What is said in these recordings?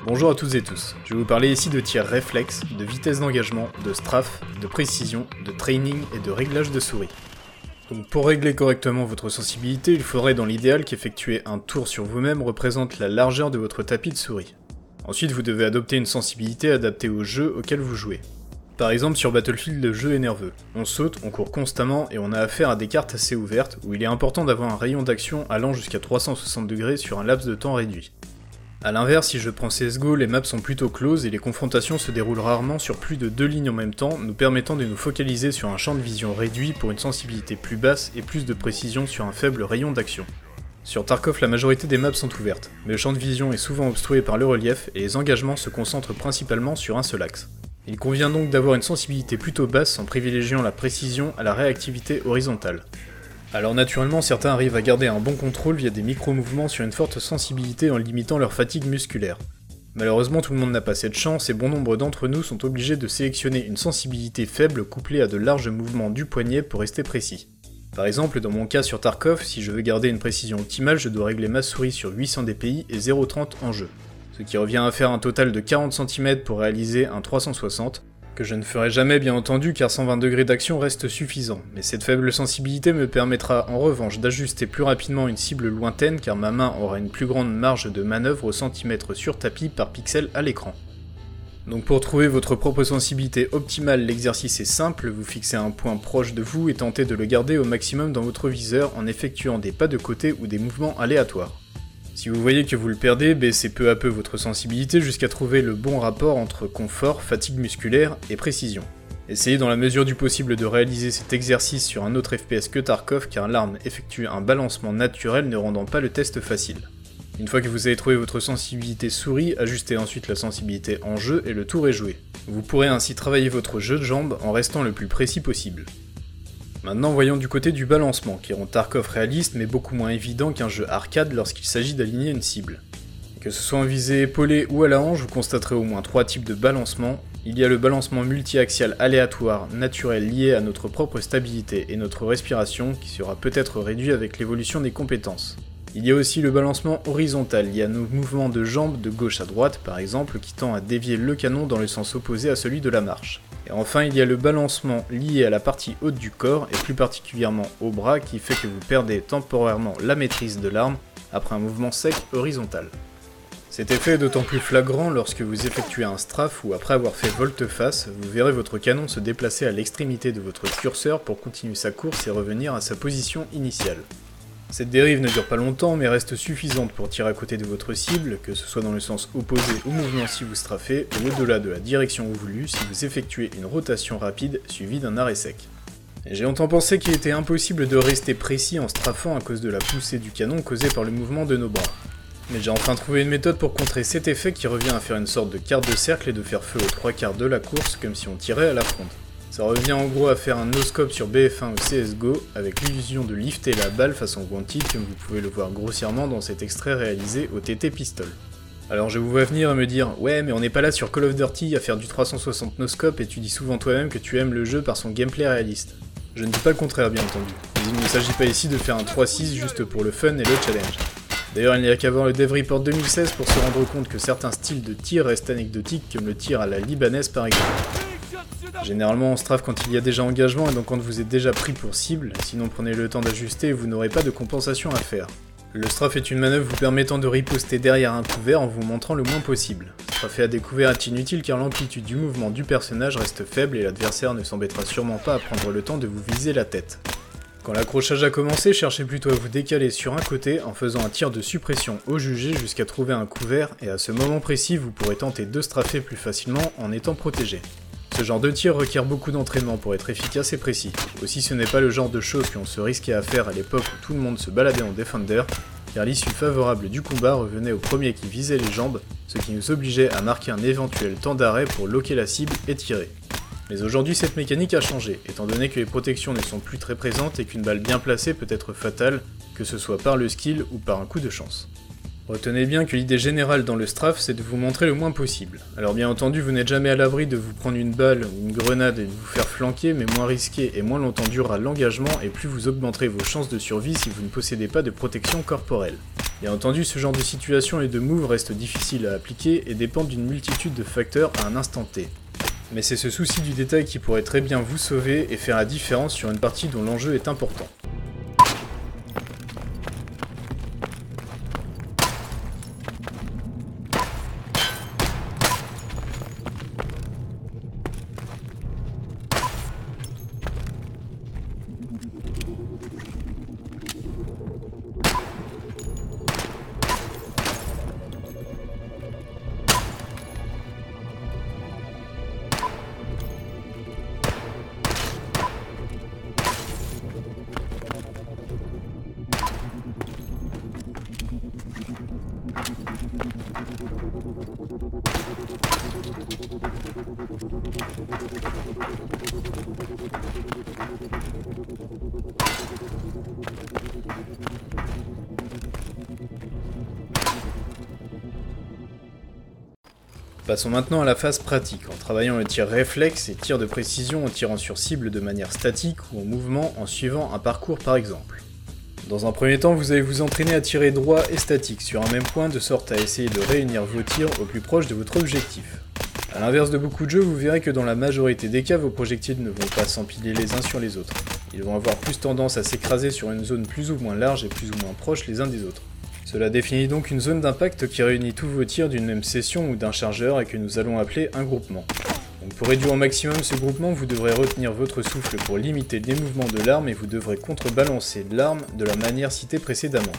Bonjour à toutes et tous, je vais vous parler ici de tir réflexe, de vitesse d'engagement, de strafe, de précision, de training et de réglage de souris. Donc pour régler correctement votre sensibilité, il faudrait dans l'idéal qu'effectuer un tour sur vous-même représente la largeur de votre tapis de souris. Ensuite vous devez adopter une sensibilité adaptée au jeu auquel vous jouez. Par exemple sur Battlefield le jeu est nerveux, on saute, on court constamment et on a affaire à des cartes assez ouvertes où il est important d'avoir un rayon d'action allant jusqu'à 360 degrés sur un laps de temps réduit. A l'inverse, si je prends CSGO, les maps sont plutôt closes et les confrontations se déroulent rarement sur plus de 2 lignes en même temps, nous permettant de nous focaliser sur un champ de vision réduit pour une sensibilité plus basse et plus de précision sur un faible rayon d'action. Sur Tarkov, la majorité des maps sont ouvertes, mais le champ de vision est souvent obstrué par le relief et les engagements se concentrent principalement sur un seul axe. Il convient donc d'avoir une sensibilité plutôt basse en privilégiant la précision à la réactivité horizontale. Alors naturellement, certains arrivent à garder un bon contrôle via des micro-mouvements sur une forte sensibilité en limitant leur fatigue musculaire. Malheureusement, tout le monde n'a pas cette chance et bon nombre d'entre nous sont obligés de sélectionner une sensibilité faible couplée à de larges mouvements du poignet pour rester précis. Par exemple, dans mon cas sur Tarkov, si je veux garder une précision optimale, je dois régler ma souris sur 800 dpi et 0.30 en jeu, ce qui revient à faire un total de 40 cm pour réaliser un 360, que je ne ferai jamais bien entendu car 120 degrés d'action reste suffisant, mais cette faible sensibilité me permettra en revanche d'ajuster plus rapidement une cible lointaine car ma main aura une plus grande marge de manœuvre au centimètre sur tapis par pixel à l'écran. Donc pour trouver votre propre sensibilité optimale, l'exercice est simple, vous fixez un point proche de vous et tentez de le garder au maximum dans votre viseur en effectuant des pas de côté ou des mouvements aléatoires. Si vous voyez que vous le perdez, baissez peu à peu votre sensibilité jusqu'à trouver le bon rapport entre confort, fatigue musculaire et précision. Essayez dans la mesure du possible de réaliser cet exercice sur un autre FPS que Tarkov car l'arme effectue un balancement naturel ne rendant pas le test facile. Une fois que vous avez trouvé votre sensibilité souris, ajustez ensuite la sensibilité en jeu et le tour est joué. Vous pourrez ainsi travailler votre jeu de jambes en restant le plus précis possible. Maintenant voyons du côté du balancement, qui rend Tarkov réaliste mais beaucoup moins évident qu'un jeu arcade lorsqu'il s'agit d'aligner une cible. Que ce soit en visée épaulée ou à la hanche, vous constaterez au moins 3 types de balancement. Il y a le balancement multi-axial aléatoire, naturel lié à notre propre stabilité et notre respiration, qui sera peut-être réduit avec l'évolution des compétences. Il y a aussi le balancement horizontal lié à nos mouvements de jambes de gauche à droite par exemple, qui tend à dévier le canon dans le sens opposé à celui de la marche. Et enfin, il y a le balancement lié à la partie haute du corps, et plus particulièrement au bras, qui fait que vous perdez temporairement la maîtrise de l'arme après un mouvement sec horizontal. Cet effet est d'autant plus flagrant lorsque vous effectuez un strafe ou après avoir fait volte-face, vous verrez votre canon se déplacer à l'extrémité de votre curseur pour continuer sa course et revenir à sa position initiale. Cette dérive ne dure pas longtemps mais reste suffisante pour tirer à côté de votre cible, que ce soit dans le sens opposé au mouvement si vous strafez, ou au-delà de la direction voulue si vous effectuez une rotation rapide suivie d'un arrêt sec. J'ai longtemps pensé qu'il était impossible de rester précis en strafant à cause de la poussée du canon causée par le mouvement de nos bras. Mais j'ai enfin trouvé une méthode pour contrer cet effet qui revient à faire une sorte de carte de cercle et de faire feu aux 3/4 de la course comme si on tirait à la fronde. Ça revient en gros à faire un no-scope sur BF1 ou CSGO avec l'illusion de lifter la balle façon Wanted comme vous pouvez le voir grossièrement dans cet extrait réalisé au TT Pistol. Alors je vous vois venir et me dire « Ouais mais on n'est pas là sur Call of Duty à faire du 360 no-scope et tu dis souvent toi-même que tu aimes le jeu par son gameplay réaliste. » Je ne dis pas le contraire bien entendu, mais il ne s'agit pas ici de faire un 3-6 juste pour le fun et le challenge. D'ailleurs il n'y a qu'à voir le Dev Report 2016 pour se rendre compte que certains styles de tir restent anecdotiques comme le tir à la libanaise par exemple. Généralement on strafe quand il y a déjà engagement et donc quand vous êtes déjà pris pour cible, sinon prenez le temps d'ajuster et vous n'aurez pas de compensation à faire. Le strafe est une manœuvre vous permettant de riposter derrière un couvert en vous montrant le moins possible. Strafer à découvert est inutile car l'amplitude du mouvement du personnage reste faible et l'adversaire ne s'embêtera sûrement pas à prendre le temps de vous viser la tête. Quand l'accrochage a commencé, cherchez plutôt à vous décaler sur un côté en faisant un tir de suppression au jugé jusqu'à trouver un couvert et à ce moment précis vous pourrez tenter de strafer plus facilement en étant protégé. Ce genre de tir requiert beaucoup d'entraînement pour être efficace et précis. Aussi ce n'est pas le genre de choses qu'on se risquait à faire à l'époque où tout le monde se baladait en Defender, car l'issue favorable du combat revenait au premier qui visait les jambes, ce qui nous obligeait à marquer un éventuel temps d'arrêt pour loquer la cible et tirer. Mais aujourd'hui cette mécanique a changé, étant donné que les protections ne sont plus très présentes et qu'une balle bien placée peut être fatale, que ce soit par le skill ou par un coup de chance. Retenez bien que l'idée générale dans le strafe, c'est de vous montrer le moins possible. Alors bien entendu, vous n'êtes jamais à l'abri de vous prendre une balle ou une grenade et de vous faire flanquer, mais moins risqué et moins longtemps durera l'engagement et plus vous augmenterez vos chances de survie si vous ne possédez pas de protection corporelle. Bien entendu, ce genre de situation et de move restent difficiles à appliquer et dépendent d'une multitude de facteurs à un instant T. Mais c'est ce souci du détail qui pourrait très bien vous sauver et faire la différence sur une partie dont l'enjeu est important. Passons maintenant à la phase pratique, en travaillant le tir réflexe et tir de précision en tirant sur cible de manière statique ou en mouvement en suivant un parcours par exemple. Dans un premier temps, vous allez vous entraîner à tirer droit et statique sur un même point de sorte à essayer de réunir vos tirs au plus proche de votre objectif. A l'inverse de beaucoup de jeux, vous verrez que dans la majorité des cas, vos projectiles ne vont pas s'empiler les uns sur les autres. Ils vont avoir plus tendance à s'écraser sur une zone plus ou moins large et plus ou moins proche les uns des autres. Cela définit donc une zone d'impact qui réunit tous vos tirs d'une même session ou d'un chargeur et que nous allons appeler un groupement. Donc pour réduire au maximum ce groupement, vous devrez retenir votre souffle pour limiter les mouvements de l'arme et vous devrez contrebalancer l'arme de la manière citée précédemment.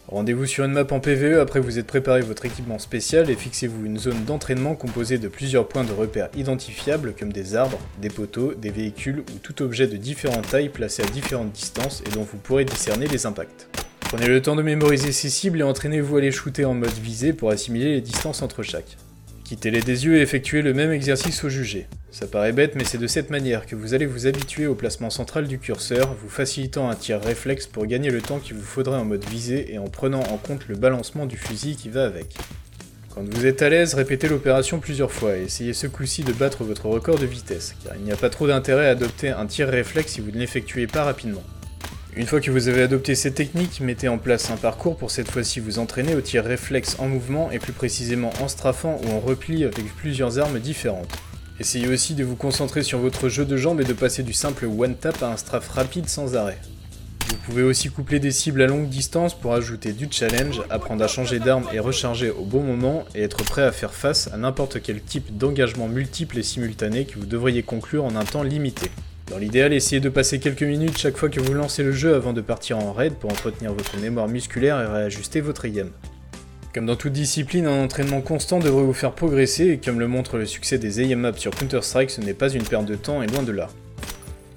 Rendez-vous sur une map en PvE après vous êtes préparé votre équipement spécial et fixez-vous une zone d'entraînement composée de plusieurs points de repère identifiables comme des arbres, des poteaux, des véhicules ou tout objet de différentes tailles placé à différentes distances et dont vous pourrez discerner les impacts. Prenez le temps de mémoriser ces cibles et entraînez-vous à les shooter en mode visée pour assimiler les distances entre chaque. Quittez-les des yeux et effectuez le même exercice au jugé. Ça paraît bête mais c'est de cette manière que vous allez vous habituer au placement central du curseur, vous facilitant un tir réflexe pour gagner le temps qu'il vous faudrait en mode visée et en prenant en compte le balancement du fusil qui va avec. Quand vous êtes à l'aise, répétez l'opération plusieurs fois et essayez ce coup-ci de battre votre record de vitesse, car il n'y a pas trop d'intérêt à adopter un tir réflexe si vous ne l'effectuez pas rapidement. Une fois que vous avez adopté cette technique, mettez en place un parcours pour cette fois-ci vous entraîner au tir réflexe en mouvement et plus précisément en strafant ou en repli avec plusieurs armes différentes. Essayez aussi de vous concentrer sur votre jeu de jambes et de passer du simple one-tap à un strafe rapide sans arrêt. Vous pouvez aussi coupler des cibles à longue distance pour ajouter du challenge, apprendre à changer d'arme et recharger au bon moment et être prêt à faire face à n'importe quel type d'engagement multiple et simultané que vous devriez conclure en un temps limité. Dans l'idéal, essayez de passer quelques minutes chaque fois que vous lancez le jeu avant de partir en raid pour entretenir votre mémoire musculaire et réajuster votre aim. Comme dans toute discipline, un entraînement constant devrait vous faire progresser et comme le montre le succès des aim maps sur Counter-Strike, ce n'est pas une perte de temps et loin de là.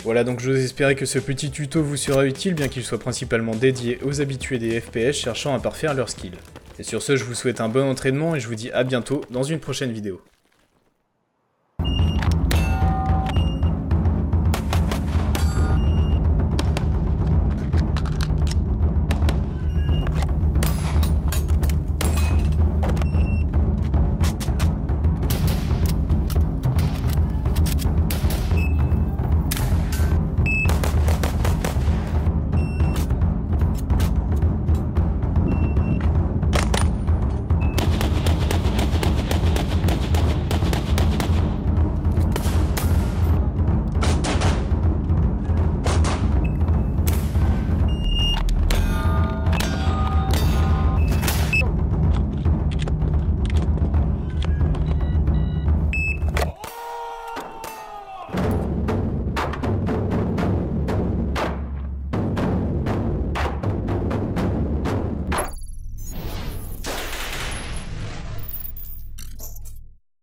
Voilà, donc j'ose espérer que ce petit tuto vous sera utile bien qu'il soit principalement dédié aux habitués des FPS cherchant à parfaire leurs skills. Et sur ce, je vous souhaite un bon entraînement et je vous dis à bientôt dans une prochaine vidéo.